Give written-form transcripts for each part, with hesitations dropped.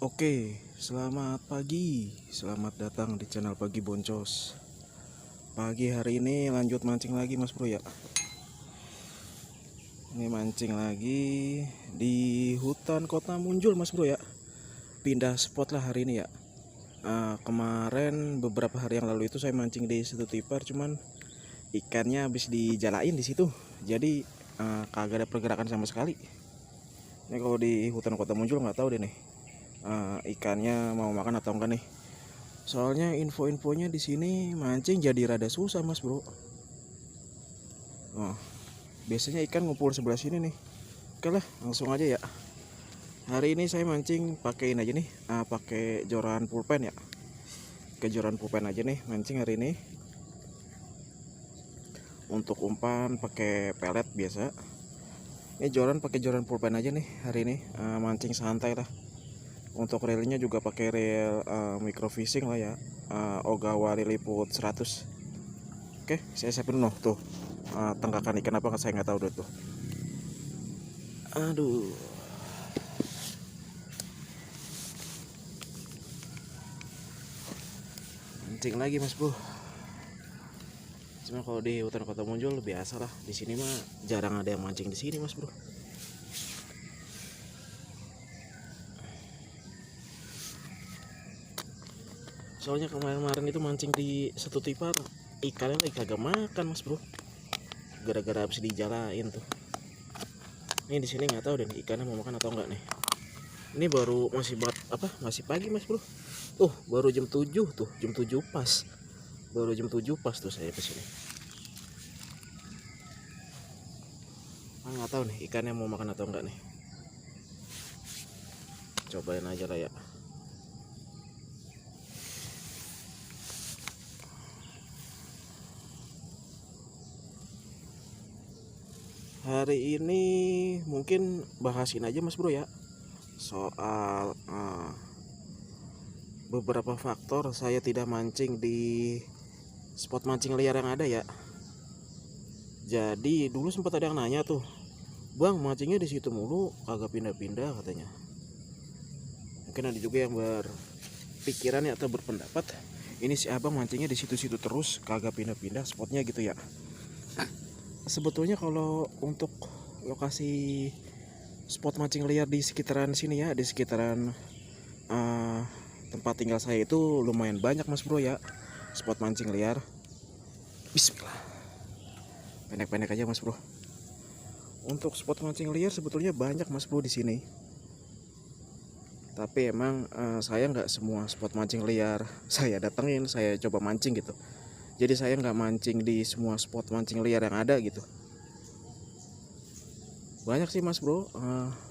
Oke, selamat pagi. Selamat datang di channel Pagi Boncos. Pagi hari ini lanjut mancing lagi Mas Bro ya. Ini mancing lagi di hutan Kota Munjul Mas Bro ya. Pindah spot lah hari ini ya. Kemarin beberapa hari yang lalu itu saya mancing di situ Tipar, cuman ikannya habis dijalain di situ. Jadi kagak ada pergerakan sama sekali. Ini kalau di hutan Kota Munjul nggak tahu deh nih. Ikannya mau makan atau enggak nih. Soalnya info-infonya di sini mancing jadi rada susah Mas Bro. Oh, biasanya ikan ngumpul sebelah sini nih. Oke lah, langsung aja ya. Hari ini saya mancing pakai ini aja nih, pakai joran pulpen ya. Ke joran pulpen aja nih mancing hari ini. Untuk umpan pakai pelet biasa. Ini joran pakai joran pulpen aja nih hari ini, mancing santai lah. Untuk reelnya juga pakai reel microfishing lah ya, Ogawa Lilliput 100. Oke, saya siapin dulu tuh tenggakan ikan apa saya nggak tahu deh tuh. Aduh, mancing lagi Mas Bro. Cuma kalau di hutan Kota Munjul biasa lah, di sini mah jarang ada yang mancing di sini Mas Bro. Soalnya kemarin-kemarin itu mancing di Setu Tipar, ikannya lagi kagak makan Mas Bro, gara-gara habis dijalain tuh. Ini di sini nggak tahu deh ikannya mau makan atau enggak nih. Ini baru masih pagi Mas Bro. Tuh baru jam 7 tuh, jam 7 pas. Baru jam 7 pas tuh saya kesini. Nggak tahu nih ikannya mau makan atau enggak nih. Cobain aja lah ya. Hari ini mungkin bahasin aja Mas Bro ya, soal beberapa faktor saya tidak mancing di spot mancing liar yang ada ya. Jadi dulu sempat ada yang nanya tuh, Bang mancingnya di situ mulu kagak pindah-pindah katanya. Mungkin ada juga yang berpikiran ya atau berpendapat, ini si abang mancingnya di situ-situ terus kagak pindah-pindah spotnya gitu ya. Sebetulnya kalau untuk lokasi spot mancing liar di sekitaran sini ya, di sekitaran tempat tinggal saya itu lumayan banyak Mas Bro ya, spot mancing liar. Bismillah, pendek-pendek aja Mas Bro. Untuk spot mancing liar sebetulnya banyak Mas Bro di sini. Tapi emang saya nggak semua spot mancing liar saya datengin, saya coba mancing gitu. Jadi saya nggak mancing di semua spot mancing liar yang ada gitu. Banyak sih Mas Bro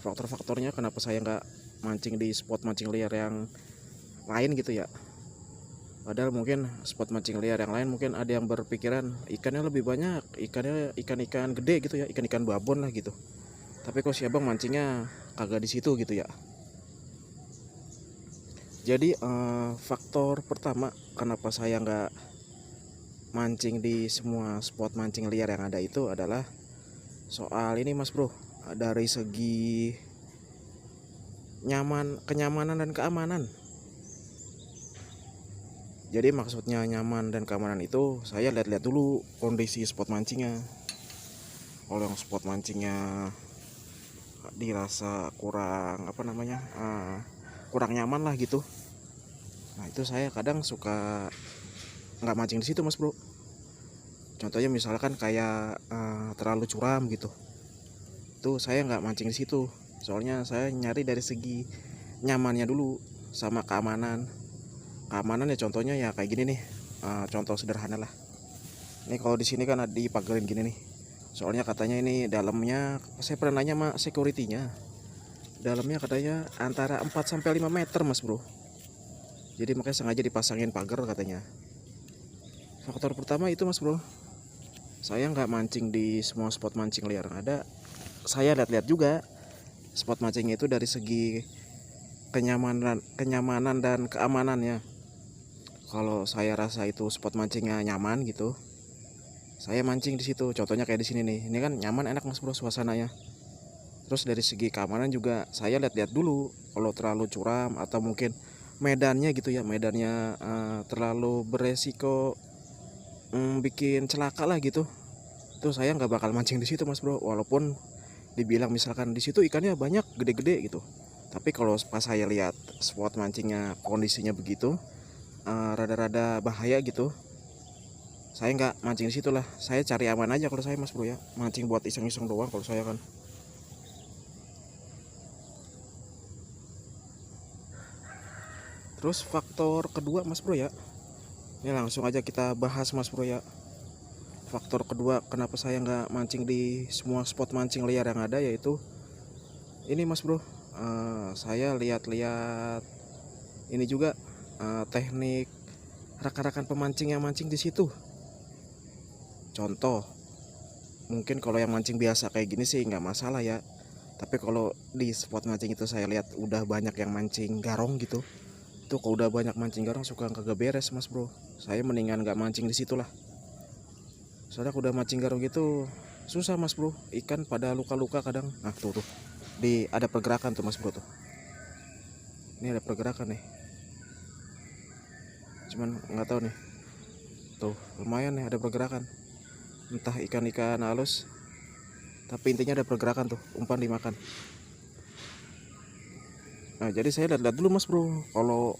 faktor-faktornya kenapa saya nggak mancing di spot mancing liar yang lain gitu ya. Padahal mungkin spot mancing liar yang lain mungkin ada yang berpikiran ikannya lebih banyak, ikannya ikan-ikan gede gitu ya, ikan-ikan babon lah gitu. Tapi kok si abang mancingnya kagak di situ gitu ya. Jadi faktor pertama kenapa saya nggak mancing di semua spot mancing liar yang ada itu adalah soal ini Mas Bro, dari segi kenyamanan dan keamanan. Jadi maksudnya nyaman dan keamanan itu saya lihat-lihat dulu kondisi spot mancingnya. Kalau yang spot mancingnya dirasa kurang kurang nyaman lah gitu, nah itu saya kadang suka nggak mancing di situ Mas Bro. Contohnya misalkan kayak terlalu curam gitu, itu saya nggak mancing di situ. Soalnya saya nyari dari segi nyamannya dulu sama keamanan ya. Contohnya ya kayak gini nih, contoh sederhana lah. Ini kalau di sini kan dipagerin gini nih. Soalnya katanya ini dalamnya, saya pernah nanya sama security-nya, dalamnya katanya antara 4 sampai 5 meter Mas Bro. Jadi makanya sengaja dipasangin pagar katanya. Faktor pertama itu Mas Bro. Saya nggak mancing di semua spot mancing liar yang ada. Saya lihat-lihat juga spot mancing itu dari segi kenyamanan dan keamanannya. Kalau saya rasa itu spot mancingnya nyaman gitu, saya mancing di situ. Contohnya kayak di sini nih. Ini kan nyaman enak Mas Bro suasananya. Terus dari segi keamanan juga saya lihat-lihat dulu, kalau terlalu curam atau mungkin medannya gitu ya, medannya terlalu beresiko bikin celaka lah gitu, itu saya nggak bakal mancing di situ mas bro. Walaupun dibilang misalkan di situ ikannya banyak gede-gede gitu, tapi kalau pas saya lihat spot mancingnya kondisinya begitu, rada-rada bahaya gitu, saya nggak mancing di situ lah. Saya cari aman aja kalau saya mas bro ya, mancing buat iseng-iseng doang kalau saya kan. Terus faktor kedua mas bro ya, ini langsung aja kita bahas mas bro ya. Faktor kedua kenapa saya nggak mancing di semua spot mancing liar yang ada, yaitu ini mas bro. Saya lihat-lihat ini juga, teknik rekan-rekan pemancing yang mancing di situ. Contoh, mungkin kalau yang mancing biasa kayak gini sih nggak masalah ya, tapi kalau di spot mancing itu saya lihat udah banyak yang mancing garong gitu. Itu kalau udah banyak mancing garong suka kagak beres mas bro. Saya mendingan nggak mancing di situ lah. Soalnya kalau udah mancing garong gitu susah mas bro, ikan pada luka-luka kadang. Nah tuh ada pergerakan tuh mas bro tuh. Ini ada pergerakan nih, cuman nggak tahu nih. Tuh lumayan nih ada pergerakan, entah ikan-ikan halus, tapi intinya ada pergerakan tuh, umpan dimakan. Nah jadi saya lihat-lihat dulu mas bro, kalau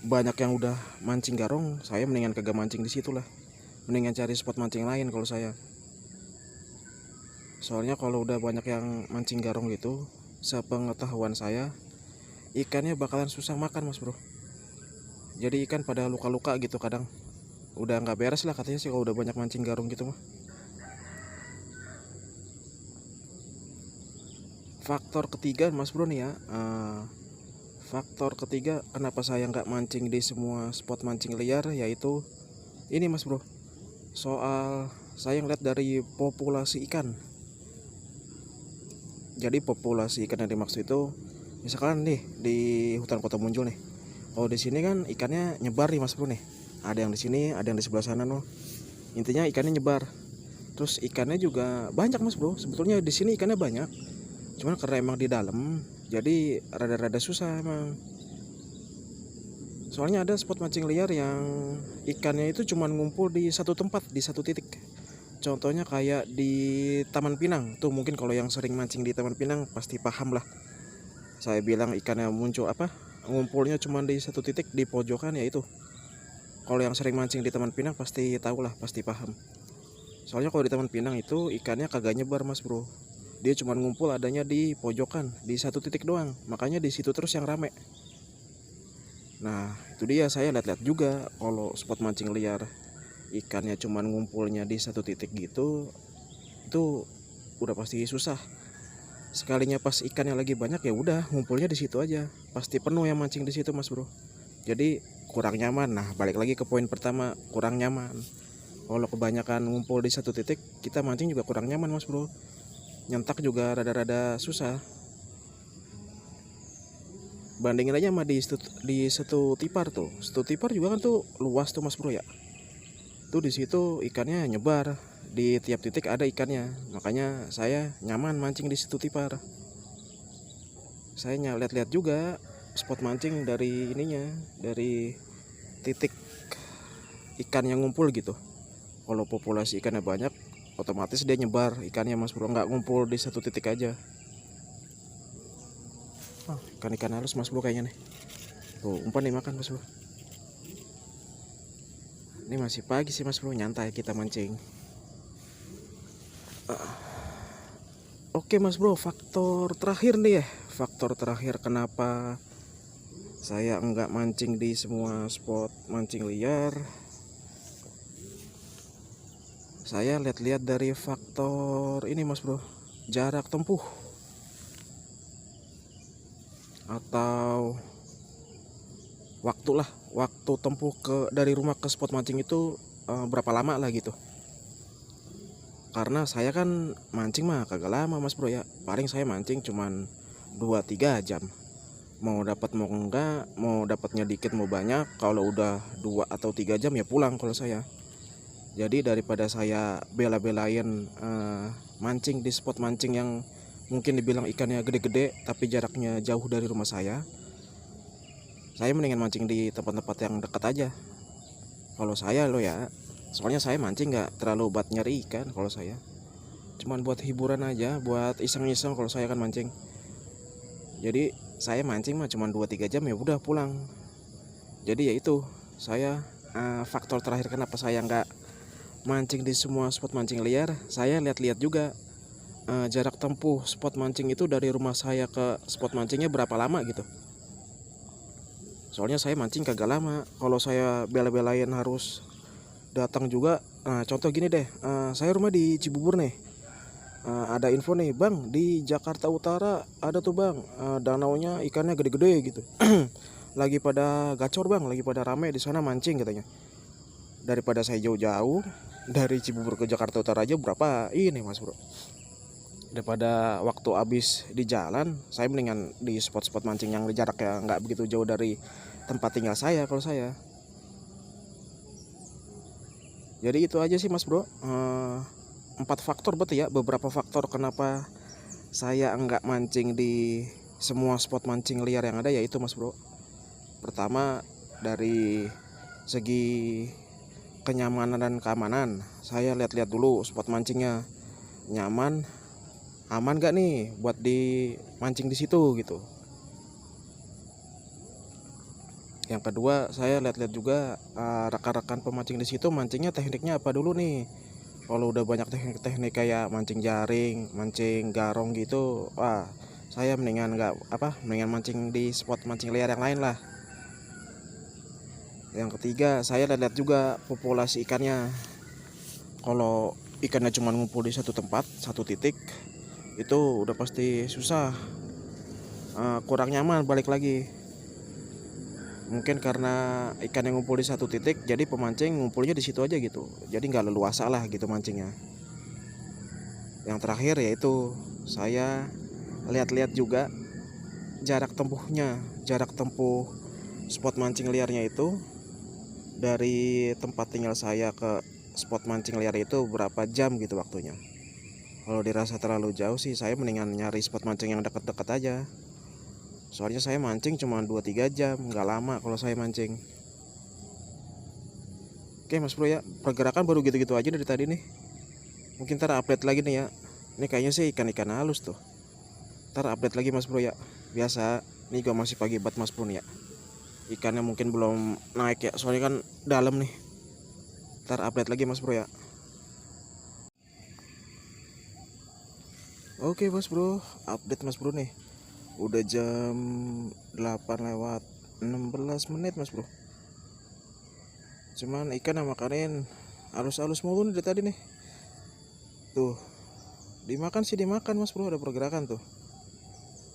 banyak yang udah mancing garong, saya mendingan kagak mancing di situ lah, mendingan cari spot mancing lain kalau saya. Soalnya kalau udah banyak yang mancing garong gitu, sepengetahuan saya ikannya bakalan susah makan mas bro. Jadi ikan pada luka-luka gitu kadang, udah nggak beres lah katanya sih kalau udah banyak mancing garong gitu mah. Faktor ketiga mas bro nih ya, faktor ketiga kenapa saya nggak mancing di semua spot mancing liar, yaitu ini mas bro, soal saya ngeliat dari populasi ikan. Jadi populasi ikan yang dimaksud itu, misalkan nih di hutan Kota Muncul nih, oh di sini kan ikannya nyebar nih mas bro nih, ada yang di sini, ada yang di sebelah sana no. Intinya ikannya nyebar. Terus ikannya juga banyak mas bro, sebetulnya di sini ikannya banyak, cuman karena emang di dalam jadi rada-rada susah emang. Soalnya ada spot mancing liar yang ikannya itu cuman ngumpul di satu tempat, di satu titik. Contohnya kayak di Taman Pinang tuh, mungkin kalau yang sering mancing di Taman Pinang pasti paham lah. Saya bilang ikannya muncul ngumpulnya cuman di satu titik di pojokan, ya itu. Kalau yang sering mancing di Taman Pinang pasti tahu lah, pasti paham. Soalnya kalau di Taman Pinang itu ikannya kagak nyebar mas bro, dia cuma ngumpul adanya di pojokan, di satu titik doang, makanya di situ terus yang rame. Nah itu dia, saya lihat-lihat juga kalau spot mancing liar ikannya cuma ngumpulnya di satu titik gitu, itu udah pasti susah. Sekalinya pas ikannya lagi banyak ya udah ngumpulnya di situ aja, pasti penuh yang mancing di situ mas bro. Jadi kurang nyaman. Nah balik lagi ke poin pertama, kurang nyaman. Kalau kebanyakan ngumpul di satu titik, kita mancing juga kurang nyaman mas bro, nyentak juga rada-rada susah. Bandingin aja sama di satu tipar tuh, satu tipar juga kan tuh luas tuh mas bro ya. Tuh di situ ikannya nyebar, di tiap titik ada ikannya, makanya saya nyaman mancing di situ tipar. Saya lihat-lihat juga spot mancing dari ininya, dari titik ikan yang ngumpul gitu. Kalau populasi ikannya banyak, otomatis dia nyebar ikannya mas bro, nggak ngumpul di satu titik aja. Ikan-ikan halus mas bro kayaknya nih. Tuh umpan dimakan mas bro. Ini masih pagi sih mas bro, nyantai kita mancing. Oke mas bro, faktor terakhir nih ya, faktor terakhir kenapa saya enggak mancing di semua spot mancing liar. Saya lihat-lihat dari faktor ini mas bro, jarak tempuh atau waktu lah, waktu tempuh dari rumah ke spot mancing itu berapa lama lah gitu. Karena saya kan mancing mah kagak lama mas bro ya, paling saya mancing cuman 2-3 jam. Mau dapat mau enggak, mau dapatnya dikit mau banyak, kalau udah 2 atau 3 jam ya pulang kalau saya. Jadi daripada saya bela-belain mancing di spot mancing yang mungkin dibilang ikannya gede-gede tapi jaraknya jauh dari rumah saya mendingan mancing di tempat-tempat yang dekat aja. Kalau saya lo ya, soalnya saya mancing nggak terlalu buat nyari ikan. Kalau saya cuman buat hiburan aja, buat iseng-iseng kalau saya kan mancing. Jadi saya mancing mah cuman 2-3 jam ya udah pulang. Jadi ya itu saya faktor terakhir kenapa saya nggak mancing di semua spot mancing liar. Saya lihat-lihat juga jarak tempuh spot mancing itu dari rumah saya ke spot mancingnya berapa lama gitu. Soalnya saya mancing kagak lama. Kalau saya bela-belain harus datang juga. Contoh gini deh, saya rumah di Cibubur nih. Ada info nih bang, di Jakarta Utara ada tuh bang, danaunya ikannya gede-gede gitu. Lagi pada gacor bang, lagi pada rame di sana mancing katanya. Daripada saya jauh-jauh dari Cibubur ke Jakarta Utara aja berapa ini mas bro. Daripada waktu habis di jalan, saya mendingan di spot-spot mancing yang jarak ya nggak begitu jauh dari tempat tinggal saya. Kalau saya jadi itu aja sih mas bro. 4 faktor berarti ya, beberapa faktor kenapa saya enggak mancing di semua spot mancing liar yang ada, yaitu mas bro. Pertama dari segi kenyamanan dan keamanan, saya lihat-lihat dulu spot mancingnya nyaman, aman gak nih buat dimancing di situ gitu. Yang kedua, saya lihat-lihat juga rekan-rekan pemancing di situ mancingnya tekniknya apa dulu nih. Kalau udah banyak teknik-teknik kayak mancing jaring, mancing garong gitu, saya mendingan mendingan mancing di spot mancing liar yang lain lah. Yang ketiga, saya lihat-lihat juga populasi ikannya. Kalau ikannya cuma ngumpul di satu tempat, satu titik, itu udah pasti susah, kurang nyaman balik lagi. Mungkin karena ikan yang ngumpul di satu titik, jadi pemancing ngumpulnya di situ aja gitu. Jadi nggak leluasa lah gitu mancingnya. Yang terakhir yaitu saya lihat-lihat juga jarak tempuhnya, jarak tempuh spot mancing liarnya itu dari tempat tinggal saya ke spot mancing liar itu berapa jam gitu waktunya. Kalau dirasa terlalu jauh sih saya mendingan nyari spot mancing yang dekat-dekat aja. Soalnya saya mancing cuma 2-3 jam, nggak lama kalau saya mancing. Oke mas bro ya, pergerakan baru gitu-gitu aja dari tadi nih. Mungkin ntar update lagi nih ya. Ini kayaknya sih ikan-ikan halus tuh. Ntar update lagi mas bro ya. Biasa, ini gue masih pagi banget mas bro nih ya. Ikannya mungkin belum naik ya, soalnya kan dalam nih. Ntar update lagi mas bro ya. Oke mas bro, update mas bro nih. Udah jam 8:16 mas bro. Cuman ikan yang makanin halus-halus mulu nih dari tadi nih. Tuh, dimakan sih dimakan mas bro, ada pergerakan tuh.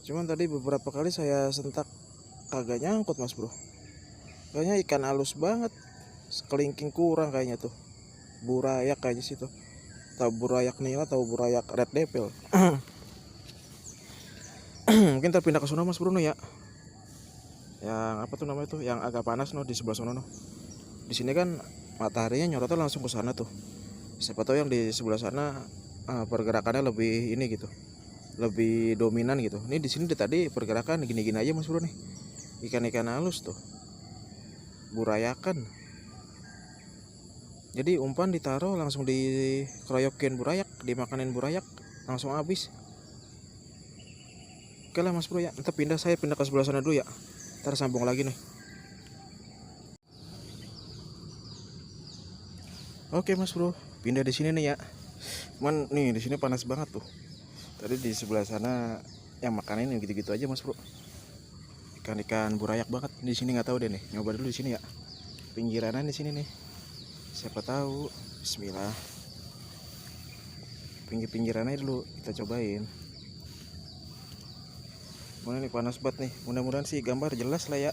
Cuman tadi beberapa kali saya sentak kagak nyangkut mas bro. Kayaknya ikan halus banget, sekelingking kurang kayaknya tuh. Burayak kayaknya sih tuh. Tahu burayak nila, tahu burayak red devil. Mungkin terpindah ke sono mas bro ya. Yang apa tuh namanya tuh, yang agak panas di sebelah sono no. Di sini kan mataharinya nyorotnya langsung ke sana tuh. Siapa tahu yang di sebelah sana pergerakannya lebih ini gitu, lebih dominan gitu. Ini di sini tadi pergerakan gini-gini aja mas bro nih. Ikan-ikan halus tuh, burayakan. Jadi umpan ditaruh langsung dikeroyokin burayak, dimakanin burayak, langsung habis. Oke lah mas bro ya, ntar saya pindah ke sebelah sana dulu ya. Ntar sambung lagi nih. Oke mas bro, pindah di sini nih ya. Cuman nih di sini panas banget tuh. Tadi di sebelah sana yang makanin gitu-gitu aja mas bro. Ikan-ikan burayak banget di sini, nggak tahu deh nih. Nyoba dulu di sini ya. Pinggiranan di sini nih. Siapa tahu. Bismillah. Pinggir-pinggiran aja dulu kita cobain. Mana nih panas banget nih. Mudah-mudahan sih gambar jelas lah ya.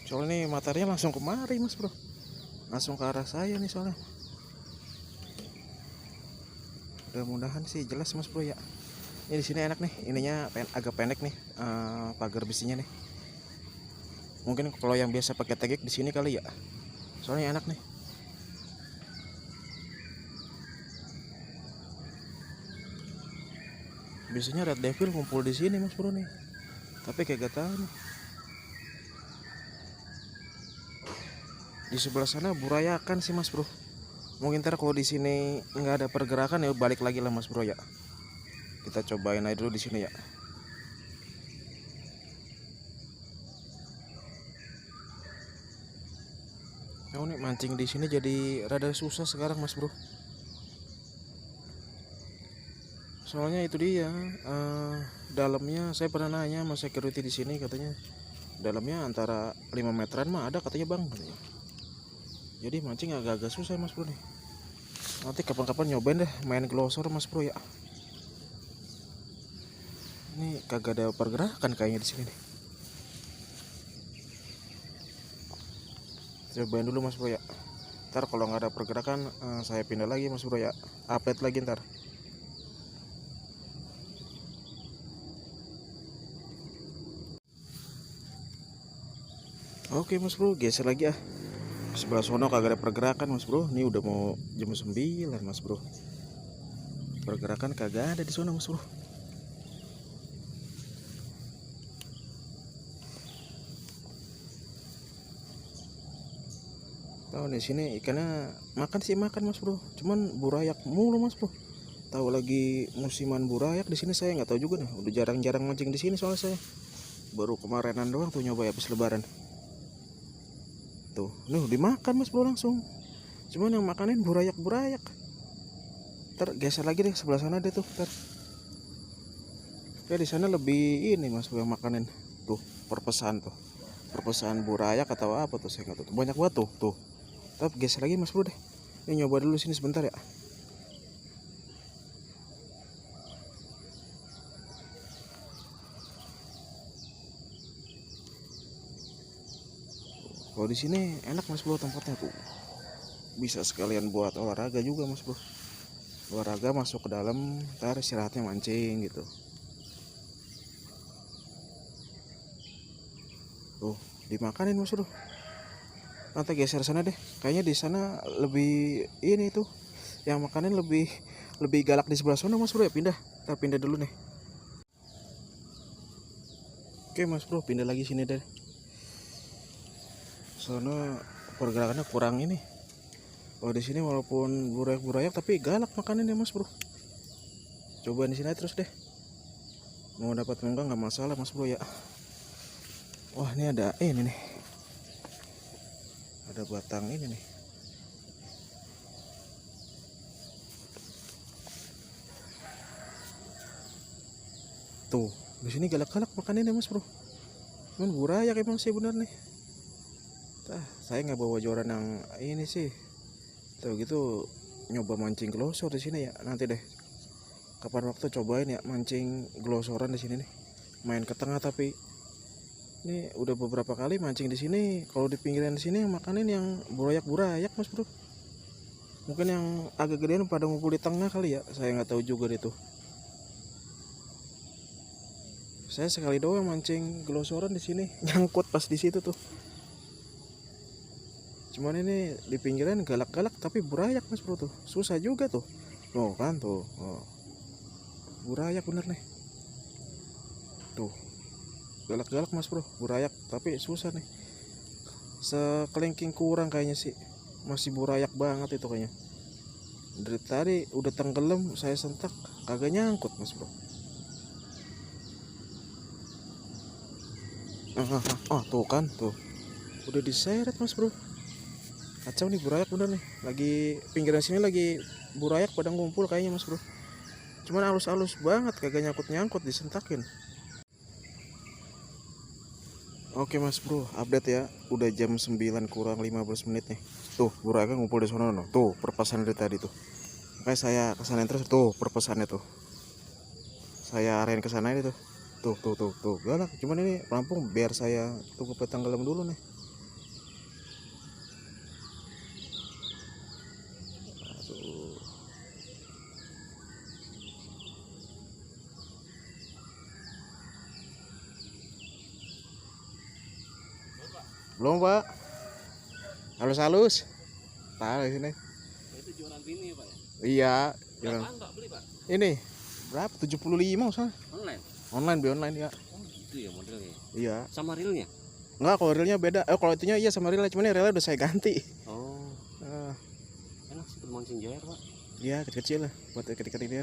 Soalnya nih mataharinya langsung kemari mas bro. Langsung ke arah saya nih soalnya. Mudah-mudahan sih jelas mas bro ya. Ini di sini enak nih. Ininya agak pendek nih, pagar besinya nih. Mungkin kalau yang biasa pakai tegek di sini kali ya. Soalnya enak nih. Biasanya red devil ngumpul di sini mas bro nih, tapi kayak gak tahu nih. Di sebelah sana burayakan sih mas bro. Mungkin ntar kalau di sini nggak ada pergerakan ya balik lagi lah mas bro ya. Kita cobain aja dulu di sini ya. Oh nih mancing di sini jadi rada susah sekarang mas bro. Soalnya itu dia, dalamnya saya pernah nanya sama security di sini, katanya dalamnya antara 5 meteran mah ada katanya bang, katanya. Jadi mancing agak-agak susah mas bro nih. Nanti kapan-kapan nyobain deh main glosor mas bro ya. Ini kagak ada pergerakan kayaknya di sini nih. Cobain dulu mas bro ya. Ntar kalau nggak ada pergerakan saya pindah lagi mas bro ya. Update lagi ntar. Oke mas bro, geser lagi ah. Sebelah sono kagak ada pergerakan mas bro. Ini udah mau jam 9 mas bro. Pergerakan kagak ada di sana mas bro. Tahu di sini ikannya makan sih makan mas bro, cuman burayak mulu mas bro. Tahu lagi musiman burayak di sini saya nggak tahu juga nih. Udah jarang-jarang mancing di sini soalnya saya. Baru kemarinan doang tuh nyoba ya habis lebaran. Tuh, dimakan mas bro langsung. Cuman yang makanin burayak-burayak. Ntar geser lagi deh sebelah sana deh tuh. Ntar. Kayak di sana lebih ini mas bro yang makanin. Tuh, perpesan tuh. Perpesan burayak atau apa tuh saya nggak tahu. Banyak banget tuh, tuh. Tapi geser lagi mas bro deh. Ini nyoba dulu sini sebentar ya. Kalau di sini enak mas bro tempatnya tuh. Bisa sekalian buat olahraga juga mas bro. Olahraga masuk ke dalam, ntar istirahatnya mancing gitu. Tuh, dimakanin mas bro. Nanti geser sana deh. Kayaknya di sana lebih ini tuh. Yang makanin lebih galak di sebelah sana mas bro ya, pindah. Kita pindah dulu nih. Oke mas bro, pindah lagi sini deh. Soalnya pergerakannya kurang ini. Oh di sini walaupun burayak-burayak tapi galak makanin ya mas bro. Coba di sini terus deh. Mau dapat enggak nggak masalah mas bro ya. Wah ini ada ini nih. Ada batang ini nih. Tuh, di sini galak-galak makaninnya mas bro. Cuman burayak emang sih bener nih. Saya nggak bawa joran yang ini sih. Tuh gitu nyoba mancing glosor di sini ya. Nanti deh. Kapan waktu cobain ya mancing glosoran di sini nih. Main ke tengah tapi ini udah beberapa kali mancing di sini. Kalau di pinggiran di sini yang makanin yang burayak-burayak mas bro. Mungkin yang agak gedean pada ngumpul di tengah kali ya. Saya nggak tahu juga deh tuh. Saya sekali doang mancing glosoran di sini, nyangkut pas di situ tuh. Cuman ini di pinggiran galak-galak tapi burayak mas bro tuh. Susah juga tuh. Oh kan tuh. Oh. Burayak bener nih. Tuh. Galak-galak mas bro, burayak tapi susah nih. Sekelingking kurang kayaknya sih. Masih burayak banget itu kayaknya. Dari tadi udah tenggelam saya sentak kagak nyangkut mas bro. Tuh kan tuh. Udah diseret mas bro. Kacau nih burayak bener nih. Lagi pinggiran sini lagi burayak pada ngumpul kayaknya mas bro. Cuman halus-halus banget kagak nyangkut-nyangkut disentakin. Oke mas bro, update ya. Udah jam 9 kurang 15 menit nih. Tuh, buraka ngumpul di sana no. Tuh, perpesan dari tadi tuh. Makanya saya kesana terus tuh perpesannya tuh. Saya arahin ke sana ini tuh. Tuh. Galak. Cuman ini pelampung biar saya tunggu petenggelam dulu nih. Aduh. Belum pak. Halus-halus. Tahu di sini. Itu jualan ini ya pak ya? Iya. Berapaan pak beli pak? Ini berapa 75 usah. Online. Online, beli online ya. Oh gitu ya modelnya. Iya. Sama realnya? Enggak, kalau realnya beda. Kalau itunya iya sama realnya, cuman realnya udah saya ganti. Oh. Enak sih mancing jair, Pak. Iya, kecil-kecil lah buat ikan-ikan ini.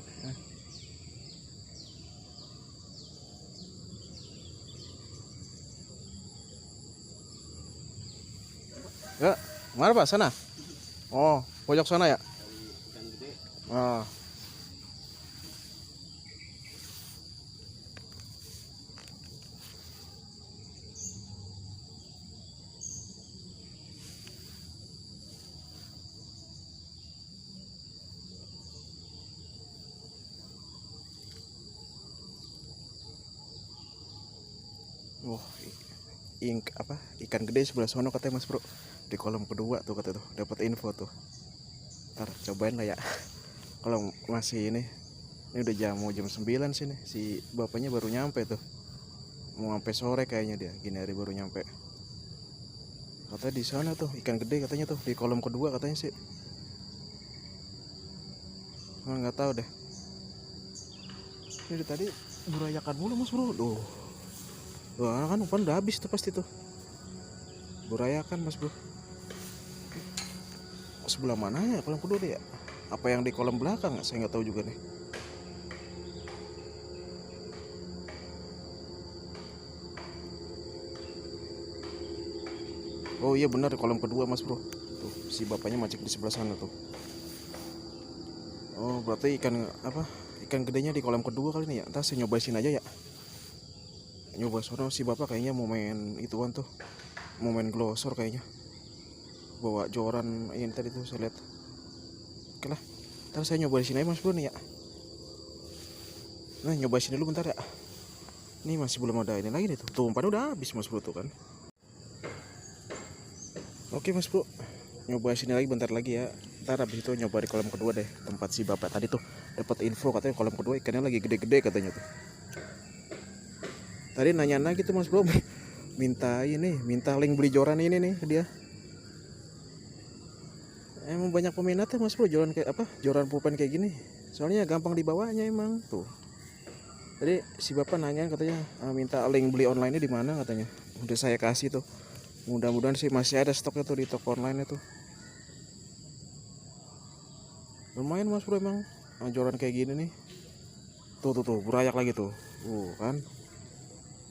Ya, mana Pak? Sana? Oh, pojok sana ya? Ikan gede. Ah. Wah, ikan gede sebelah sono katanya Mas Bro. Di kolam kedua tuh kata tuh, dapat info tuh. Ntar cobain lah ya. Kalau masih ini udah mau jam 9 sih nih. Si bapaknya baru nyampe tuh. Mau sampai sore kayaknya dia. Gini hari baru nyampe. Katanya di sana tuh ikan gede katanya tuh di kolam kedua katanya sih. Nggak tahu deh. Ini tadi burayakan mulu Mas Bro. Wah kan umpan udah habis tuh pasti tuh. Burayakan Mas Bro. Sebelah mana ya kolam kedua deh ya? Apa yang di kolam belakang? Saya nggak tahu juga nih. Oh iya benar kolam kedua Mas Bro. Tuh si bapaknya mancing di sebelah sana tuh. Oh berarti ikan gedenya di kolam kedua kali ini ya. Ntar saya nyobain sini aja ya. Nyoba sono si bapak kayaknya mau main ituan tuh, mau main glosor kayaknya, bawa joran ini tadi tuh saya lihat. Oke lah, ntar saya nyoba di sini aja Mas Bro nih ya. Nah nyoba sini dulu bentar ya. Ini masih belum ada ini lagi nih tuh umpan udah habis Mas Bro tuh kan. Oke Mas Bro, nyoba sini lagi bentar lagi ya. Ntar habis itu nyoba di kolam kedua deh, tempat si bapak tadi tuh dapat info katanya kolam kedua ikannya lagi gede-gede katanya tuh. Tadi nanya lagi tuh Mas Bro, minta link beli joran ini nih dia. Emang banyak peminatnya Mas Bro joran pulpen kayak gini. Soalnya gampang dibawanya emang tuh. Tadi si bapak nanya katanya minta link beli online-nya di mana katanya. Udah saya kasih tuh. Mudah-mudahan sih masih ada stoknya tuh di toko online itu. Lumayan Mas Bro emang joran kayak gini nih. Tuh berayak lagi tuh. Kan.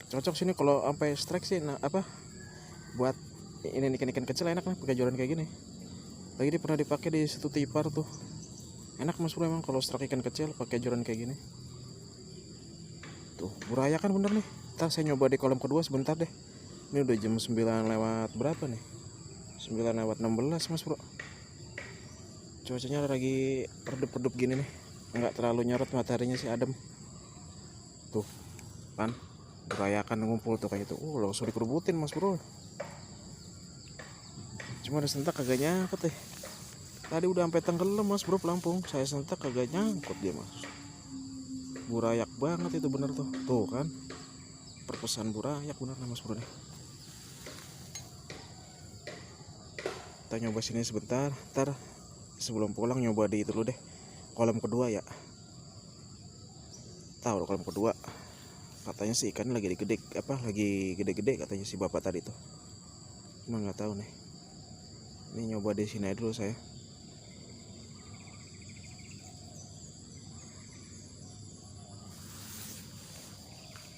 Cocok sini kalau sampai strike sih buat ini ikan-ikan kecil enak nih pakai joran kayak gini. Lagi dia pernah dipakai di situ Tipar tuh. Enak Mas Bro emang kalau strike ikan kecil pakai joran kayak gini. Tuh, buraya kan bener nih. Ntar saya nyoba di kolam kedua sebentar deh. Ini udah jam 9 lewat berapa nih? 9 lewat 16 Mas Bro. Cuacanya lagi redup-redup gini nih. Enggak terlalu nyorot mataharinya sih adem. Tuh, kan berayakan ngumpul tuh kayak itu. Langsung dikerubutin Mas Bro. Cuma ada sentak kagak nyangkut deh. Tadi udah sampai tenggelam Mas Bro pelampung. Saya sentak kagak nyangkut dia Mas. Burayak banget itu bener tuh. Tuh kan. Perpesan burayak bener Mas Bro nih. Kita nyoba sini sebentar. Ntar sebelum pulang nyoba di itu dulu deh. Kolam kedua ya. Tahu kolam kedua. Katanya sih ikan lagi gede-gede katanya si bapak tadi tuh. Emang nggak tahu nih. Ini nyoba di sini aja dulu saya.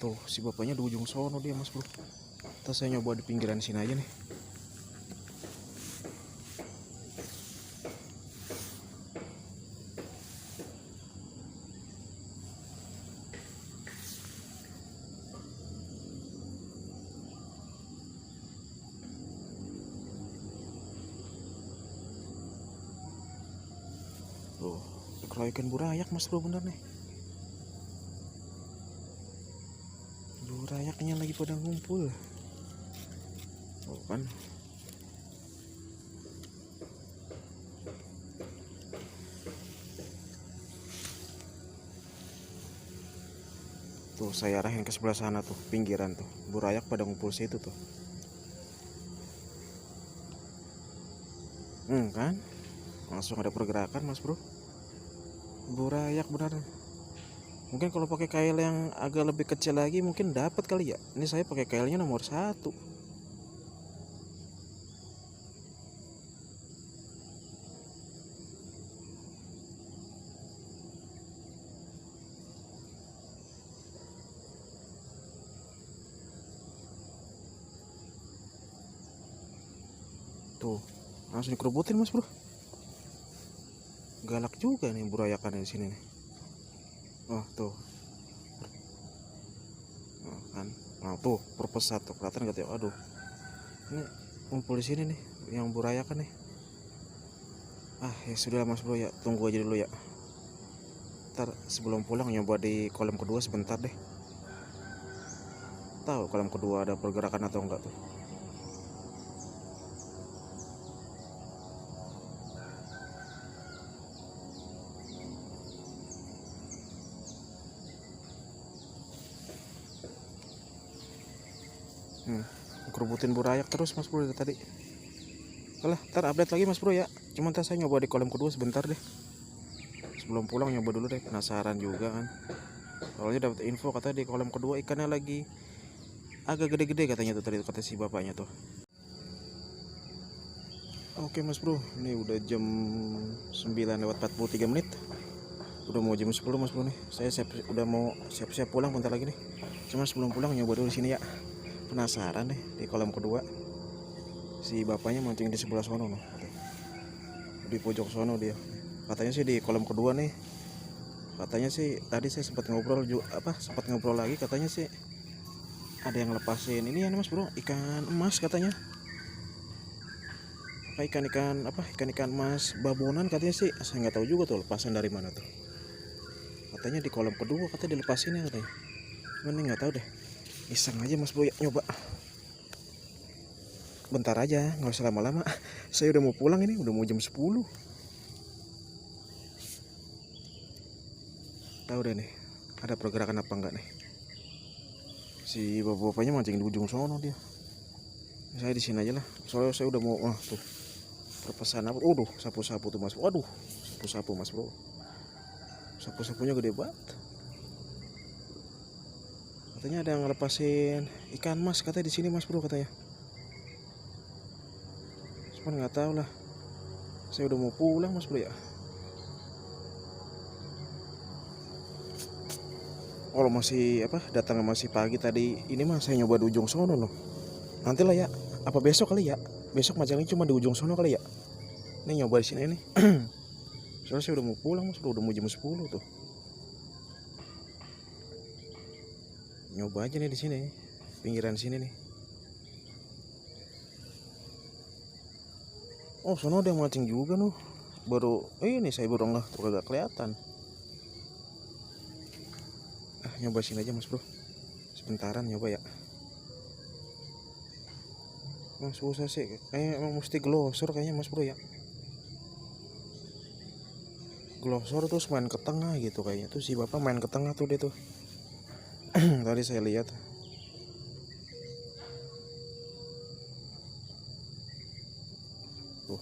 Tuh si bapaknya di ujung sono dia Mas Bro. Terus saya nyoba di pinggiran sini aja nih. Tuh, ikan burayak Mas Bro bener nih. Burayaknya lagi pada ngumpul. Oh kan. Tuh saya arahin ke sebelah sana tuh, pinggiran tuh. Burayak pada ngumpul situ tuh. Kan? Langsung ada pergerakan Mas Bro. Burayak benar. Mungkin kalau pakai kail yang agak lebih kecil lagi mungkin dapat kali ya. Ini saya pakai kailnya nomor 1. Tuh, langsung dikerubutin Mas Bro. Galak juga nih burayakan di sini nih. Oh, tuh. Oh, kan. Nah, tuh, perpesat tuh. Kelihatan enggak tuh? Aduh. Ini ngumpul di sini nih yang burayakan nih. Ah, ya sudah Mas Bro ya, tunggu aja dulu ya. Ntar sebelum pulang nyoba di kolam kedua sebentar deh. Tahu kolam kedua ada pergerakan atau enggak tuh. Kerubutin burayak terus Mas Bro dari tadi. Alah, ntar update lagi Mas Bro ya. Cuman ntar saya nyoba di kolam kedua sebentar deh. Sebelum pulang nyoba dulu deh, penasaran juga kan. Soalnya dapat info kata di kolam kedua ikannya lagi agak gede-gede katanya tuh tadi kata si bapaknya tuh. Oke Mas Bro, ini udah jam 9:43. Udah mau jam 10 Mas Bro nih. Saya udah mau siap-siap pulang bentar lagi nih. Cuma sebelum pulang nyoba dulu sini ya. Penasaran deh di kolam kedua. Si bapaknya mancing di sebelah sono loh. Di pojok sono dia. Katanya sih di kolam kedua nih. Katanya sih tadi saya sempat ngobrol sempat ngobrol lagi katanya sih ada yang lepasin ini ya Mas Bro, ikan emas katanya. Ikan-ikan emas babonan katanya sih. Saya nggak tahu juga tuh lepasan dari mana tuh. Katanya di kolam kedua katanya dilepasin ya katanya. Mana nggak tahu deh. Iseng aja Mas Bro ya nyoba. Bentar aja, nggak usah lama-lama. Saya udah mau pulang ini, udah mau jam 10. Tahu deh nih, ada pergerakan apa enggak nih. Si bapak-bapaknya mancing di ujung sono dia. Saya di sini aja lah. Soalnya saya udah mau tuh. Perpesan apa? Waduh, sapu-sapu tuh Mas. Waduh, sapu-sapu Mas Bro. Sapu-sapunya gede banget. Katanya ada yang ngelepasin ikan mas katanya di sini Mas Bro katanya. Cuman nggak tahu lah. Saya udah mau pulang Mas Bro ya. Kalau masih datangnya masih pagi tadi ini mah saya nyoba di ujung sono loh. Nanti lah ya. Apa besok kali ya? Besok majalnya cuma di ujung sono kali ya. Ini nyoba di sini nih. Soalnya saya udah mau pulang Mas Bro, udah mau jam 10 tuh. Nyoba aja nih di sini, pinggiran sini nih. Oh, sono ada yang mancing juga nuh. Ini saya baru nggak tuh kagak kelihatan. Nyoba sini aja Mas Bro. Sebentaran nyoba ya. Susah sih, kayaknya emang mesti glosor kayaknya Mas Bro ya. Glosor terus main ke tengah gitu kayaknya. Tuh si bapak main ke tengah tuh dia tuh. Tadi saya lihat. Tuh,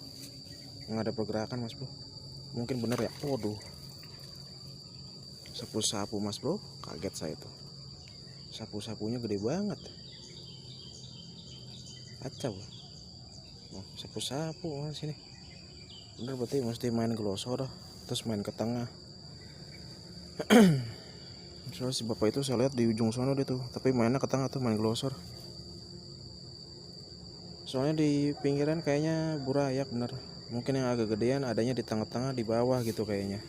nggak ada pergerakan Mas Bro. Mungkin bener ya. Waduh. Sapu-sapu Mas Bro, kaget saya tuh. Sapu-sapunya gede banget. Kacau. Oh, sapu-sapu sini. Bener berarti mesti main glosor terus main ke tengah. Soalnya si bapak itu saya lihat di ujung sono dia tuh, tapi mainnya ke tengah tuh main glosor. Soalnya di pinggiran kayaknya burayak bener. Mungkin yang agak gedean adanya di tengah-tengah di bawah gitu kayaknya.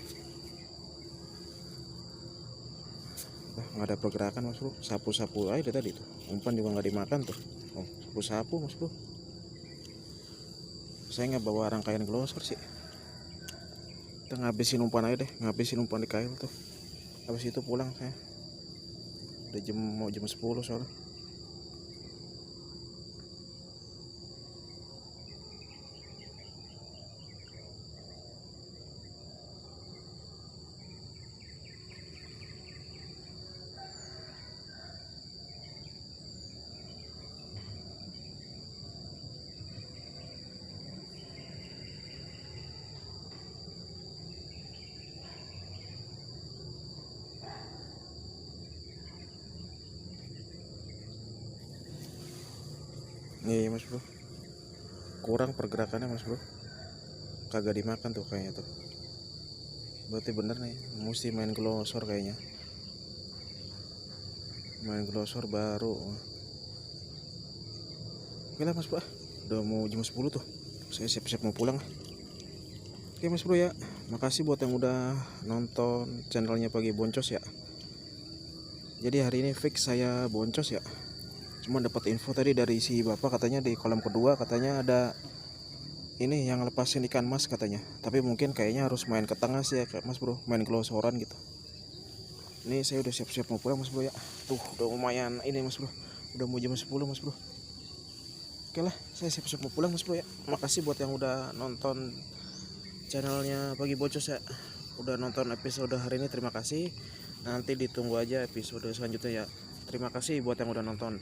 Nggak ada pergerakan Mas Bro. Sapu-sapu aja tadi tuh. Umpan juga nggak dimakan tuh. Oh, sapu-sapu Mas Bro. Saya nggak bawa rangkaian glosor sih. Kita ngabisin umpan aja deh, ngabisin umpan di kail tuh. Habis itu pulang saya. Udah mau jam 10 soalnya. Iya mas bro, kurang pergerakannya mas bro, kagak dimakan tuh kayaknya tuh. Berarti bener nih, mesti main glosor kayaknya. Main glosor baru. Oke lah mas bro, udah mau jam 10 tuh, saya siap-siap mau pulang. Oke mas bro ya, makasih buat yang udah nonton channelnya Pagi Boncos ya. Jadi hari ini fix saya boncos ya. Cuma dapat info tadi dari si bapak, katanya di kolam kedua katanya ada ini yang lepasin ikan mas katanya. Tapi mungkin kayaknya harus main ke tengah sih ya mas bro, main glosoran gitu. Ini saya udah siap-siap mau pulang mas bro ya. Tuh udah lumayan ini mas bro, udah mau jam 10 mas bro. Oke lah, saya siap-siap mau pulang mas bro ya. Makasih buat yang udah nonton channelnya Pagi Boncos ya. Udah nonton episode hari ini, terima kasih. Nanti ditunggu aja episode selanjutnya ya. Terima kasih buat yang udah nonton.